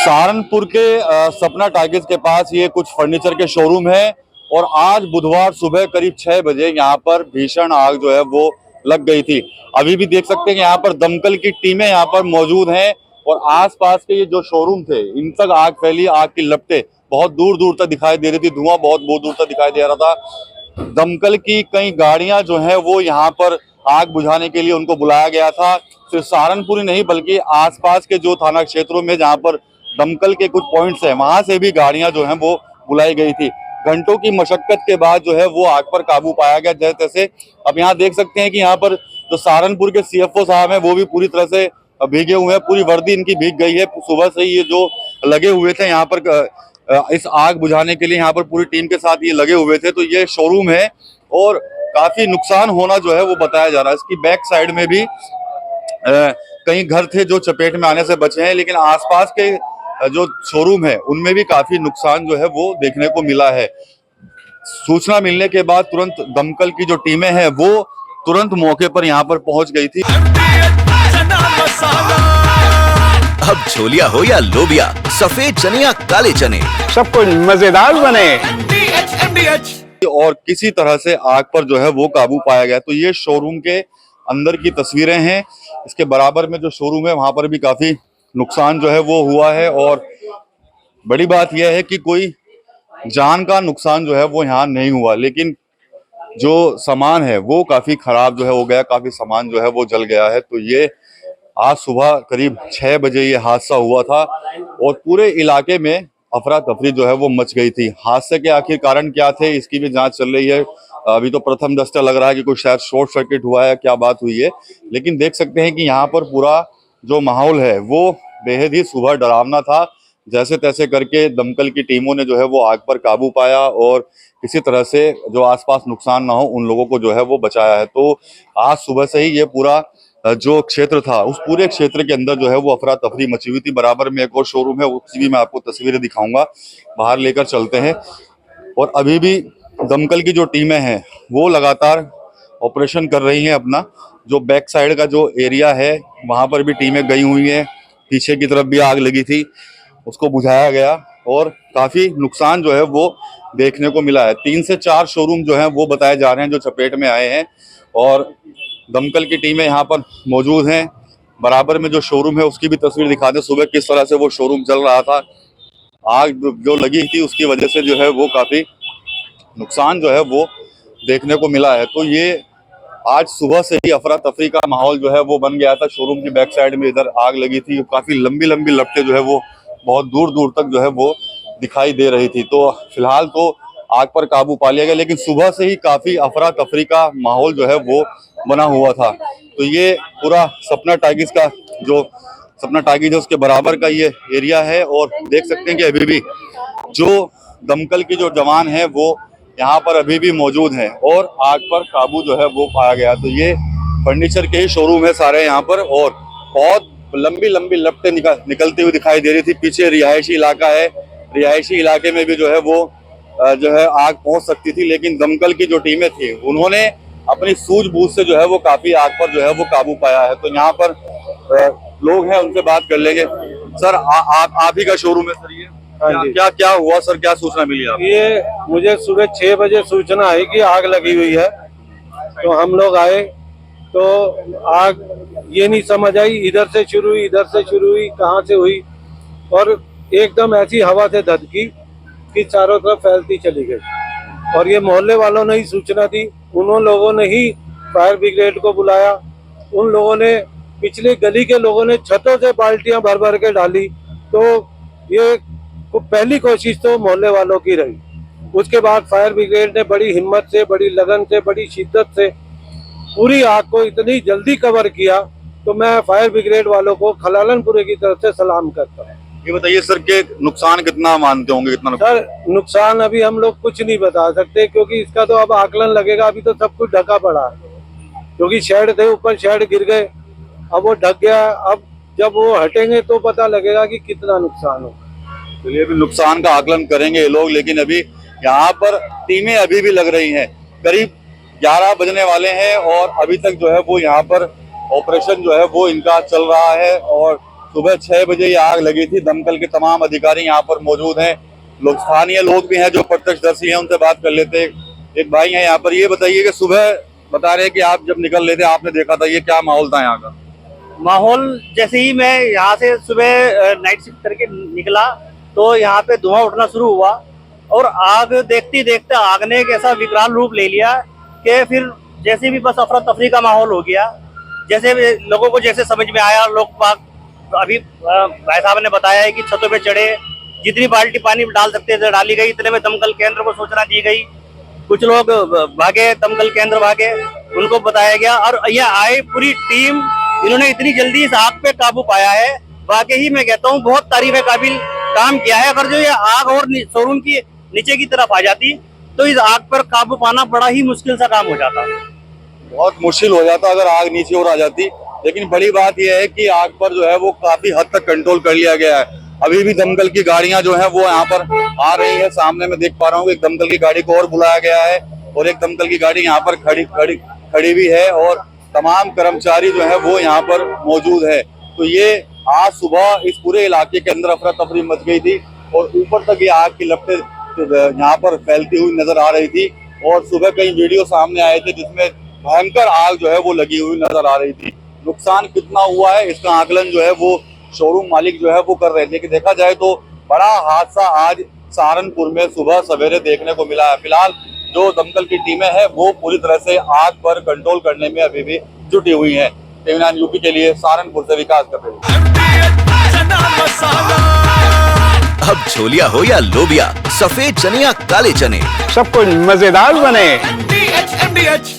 सहारनपुर के सपना टाइगर्स के पास ये कुछ फर्नीचर के शोरूम है और आज बुधवार सुबह करीब 6 बजे यहाँ पर भीषण आग जो है वो लग गई थी। अभी भी देख सकते हैं कि यहाँ पर दमकल की टीमें यहाँ पर मौजूद हैं और आसपास के ये जो शोरूम थे इन तक आग फैली। आग की लपटें बहुत दूर दूर तक दिखाई दे रही थी, धुआं बहुत बहुत दूर तक दिखाई दे रहा था। दमकल की कई गाड़ियां जो है वो यहाँ पर आग बुझाने के लिए उनको बुलाया गया था। सिर्फ सहारनपुर ही नहीं बल्कि आसपास के जो थाना क्षेत्रों में जहाँ पर दमकल के कुछ पॉइंट्स हैं वहां से भी गाड़ियां जो हैं वो बुलाई गई थी। घंटों की मशक्कत के बाद जो है वो आग पर काबू पाया गया जैसे तैसे। अब यहाँ देख सकते हैं कि यहाँ पर जो सहारनपुर के सीएफओ साहब हैं वो भी पूरी तरह से भीगे हुए हैं, पूरी वर्दी इनकी भीग गई है। सुबह से ही ये जो लगे हुए थे यहाँ पर इस आग बुझाने के लिए यहाँ पर पूरी टीम के साथ ये लगे हुए थे। तो ये शोरूम है और काफी नुकसान होना जो है वो बताया जा रहा है। इसकी बैक साइड में भी कई घर थे जो चपेट में आने से बचे हैं, लेकिन आसपास के जो शोरूम है उनमें भी काफी नुकसान जो है वो देखने को मिला है। सूचना मिलने के बाद तुरंत दमकल की जो टीमें हैं वो तुरंत मौके पर यहाँ पर पहुंच गई थी। अब छोलिया हो या लोबिया, सफेद चने या काले चने, सब कुछ मजेदार बने। और किसी तरह से आग पर जो है वो काबू पाया गया। तो ये शोरूम के अंदर की तस्वीरें हैं। इसके बराबर में जो शोरूम है वहां पर भी काफी नुकसान जो है वो हुआ है और बड़ी बात यह है कि कोई जान का नुकसान जो है वो यहाँ नहीं हुआ, लेकिन जो सामान है वो काफी खराब जो है हो गया, काफी सामान जो है वो जल गया है। तो ये आज सुबह करीब 6 बजे ये हादसा हुआ था और पूरे इलाके में अफरा तफरी जो है वो मच गई थी। हादसे के आखिर कारण क्या थे इसकी भी जांच चल रही है। अभी तो प्रथम दृष्टया लग रहा है कि कुछ शायद शॉर्ट सर्किट हुआ है, क्या बात हुई है, लेकिन देख सकते हैं कि यहाँ पर पूरा जो माहौल है वो बेहद ही सुबह डरावना था। जैसे तैसे करके दमकल की टीमों ने जो है वो आग पर काबू पाया और किसी तरह से जो आसपास नुकसान ना हो उन लोगों को जो है वो बचाया है। तो आज सुबह से ही ये पूरा जो क्षेत्र था उस पूरे क्षेत्र के अंदर जो है वो अफरा तफरी मची हुई थी। बराबर में एक और शोरूम है, उसकी भी मैं आपको तस्वीरें दिखाऊंगा, बाहर लेकर चलते हैं। और अभी भी दमकल की जो टीमें हैं वो लगातार ऑपरेशन कर रही हैं अपना। जो बैक साइड का जो एरिया है वहां पर भी टीमें गई हुई हैं, पीछे की तरफ भी आग लगी थी, उसको बुझाया गया और काफी नुकसान जो है वो देखने को मिला है। 3 से 4 शोरूम जो हैं वो बताए जा रहे हैं जो चपेट में आए हैं और दमकल की टीमें यहाँ पर मौजूद हैं। बराबर में जो शोरूम है उसकी भी तस्वीर दिखा दें, सुबह किस तरह से वो शोरूम चल रहा था। आग जो लगी थी उसकी वजह से जो है वो काफी नुकसान जो है वो देखने को मिला है। तो ये आज सुबह से ही अफरा तफरी का माहौल जो है वो बन गया था। शोरूम की बैक साइड में इधर आग लगी थी, काफी लंबी लंबी लपटें जो है वो बहुत दूर दूर तक जो है वो दिखाई दे रही थी। तो फिलहाल तो आग पर काबू पा लिया गया, लेकिन सुबह से ही काफी अफरा तफरी का माहौल जो है वो बना हुआ था। तो ये पूरा सपना टाइगर्स का जो सपना टाइगर्स है उसके बराबर का ये एरिया है और देख सकते हैं कि अभी भी जो दमकल की जो जवान है वो यहाँ पर अभी भी मौजूद हैं और आग पर काबू जो है वो पाया गया। तो ये फर्नीचर के ही शोरूम है सारे यहाँ पर और बहुत लंबी लंबी लपटें निकलती हुई दिखाई दे रही थी। पीछे रिहायशी इलाका है, रिहायशी इलाके में भी जो है वो जो है आग पहुंच सकती थी, लेकिन दमकल की जो टीमें थी उन्होंने अपनी सूझबूझ से जो है वो काफी आग पर जो है वो काबू पाया है। तो यहाँ पर लोग हैं, उनसे बात कर लेंगे। सर आप ही का शोरूम है सर? ये क्या क्या हुआ सर, क्या सूचना मिली आपको? ये मुझे सुबह 6 बजे सूचना आई कि आग लगी हुई है, तो हम लोग आए तो आग ये नहीं समझ आई इधर से शुरू हुई, इधर से शुरू हुई, कहाँ से हुई, और एकदम ऐसी हवा से धधकी कि चारों तरफ फैलती चली गई। और ये मोहल्ले वालों ने ही सूचना दी, उन्होंने लोगों ने ही फायर ब्रिगेड को बुलाया। उन लोगों ने, पिछली गली के लोगों ने छतों से बाल्टियां भर भर के डाली। तो ये पहली कोशिश तो मोहल्ले वालों की रही। उसके बाद फायर ब्रिगेड ने बड़ी हिम्मत से, बड़ी लगन से, बड़ी शिद्दत से पूरी आग को इतनी जल्दी कवर किया। तो मैं फायर ब्रिगेड वालों को खलालनपुरे की तरफ से सलाम करता हूँ। ये बताइए सर के नुकसान कितना मानते होंगे, कितना सर नुकसान अभी हम लोग कुछ नहीं बता सकते क्योंकि इसका तो अब आकलन लगेगा। अभी तो सब कुछ ढका पड़ा है क्योंकि शेड थे, ऊपर शेड गिर गए, अब वो ढक गया। अब जब वो हटेंगे तो पता लगेगा कि कितना नुकसान हो। चलिए अभी नुकसान का आकलन करेंगे ये लोग, लेकिन अभी यहाँ पर टीमें अभी भी लग रही हैं। करीब 11 बजने वाले हैं और अभी तक जो है वो यहाँ पर ऑपरेशन जो है वो इनका चल रहा है और सुबह 6 बजे ये आग लगी थी। दमकल के तमाम अधिकारी यहाँ पर मौजूद हैं, लोग स्थानीय लोग भी हैं जो प्रत्यक्षदर्शी हैं, उनसे बात कर लेते हैं। एक भाई हैं यहाँ पर, ये बताइए कि सुबह बता रहे हैं कि आप जब निकल रहे थे आपने देखा था, ये क्या माहौल था यहाँ का? माहौल जैसे ही मैं यहाँ से सुबह नाइट शिफ्ट करके निकला तो यहाँ पे धुआं उठना शुरू हुआ और आग देखते देखते आग ने एक ऐसा विकराल रूप ले लिया कि फिर जैसे भी बस अफरा तफरी का माहौल हो गया। जैसे भी लोगों को जैसे समझ में आया, लोग बाग अभी भाई साहब ने बताया है कि छतों पे चढ़े, जितनी बाल्टी पानी डाल सकते थे डाली गई, इतने में दमकल केंद्र को सूचना दी गई। कुछ लोग भागे, दमकल केंद्र भागे, उनको बताया गया और यहाँ आए पूरी टीम। इन्होंने इतनी जल्दी इस आग पे काबू पाया है, वाकई ही मैं कहता हूँ बहुत तारीफ काबिल काम किया है। अगर जो ये आग और शोरूम की नीचे की तरफ आ जाती तो इस आग पर काबू पाना बड़ा ही मुश्किल सा काम हो जाता, बहुत मुश्किल हो जाता अगर आग नीचे और आ जाती। लेकिन बड़ी बात यह है कि आग पर जो है वो काफी हद तक कंट्रोल कर लिया गया है। अभी भी दमकल की गाड़ियां जो है वो यहाँ पर आ रही है। सामने मैं देख पा रहा हूँ एक दमकल की गाड़ी को और बुलाया गया है और एक दमकल की गाड़ी यहाँ पर खड़ी भी है और तमाम कर्मचारी जो है वो यहाँ पर मौजूद है। तो ये आज सुबह इस पूरे इलाके के अंदर अफरा तफरी मच गई थी और ऊपर तक ये आग की लपटें यहाँ पर फैलती हुई नजर आ रही थी। और सुबह कई वीडियो सामने आए थे जिसमें भयंकर आग जो है वो लगी हुई नजर आ रही थी। नुकसान कितना हुआ है इसका आकलन जो है वो शोरूम मालिक जो है वो कर रहे थे। कि देखा जाए तो बड़ा हादसा आज सहारनपुर में सुबह सवेरे देखने को मिला है। फिलहाल जो दमकल की टीमें हैं वो पूरी तरह से आग पर कंट्रोल करने में अभी भी जुटी हुई हैं। टीवी9 यूपी के लिए सहारनपुर से विकास कपेल। अब छोलिया हो या लोबिया, सफेद चने या काले चने, सब कुछ मजेदार बने। MDH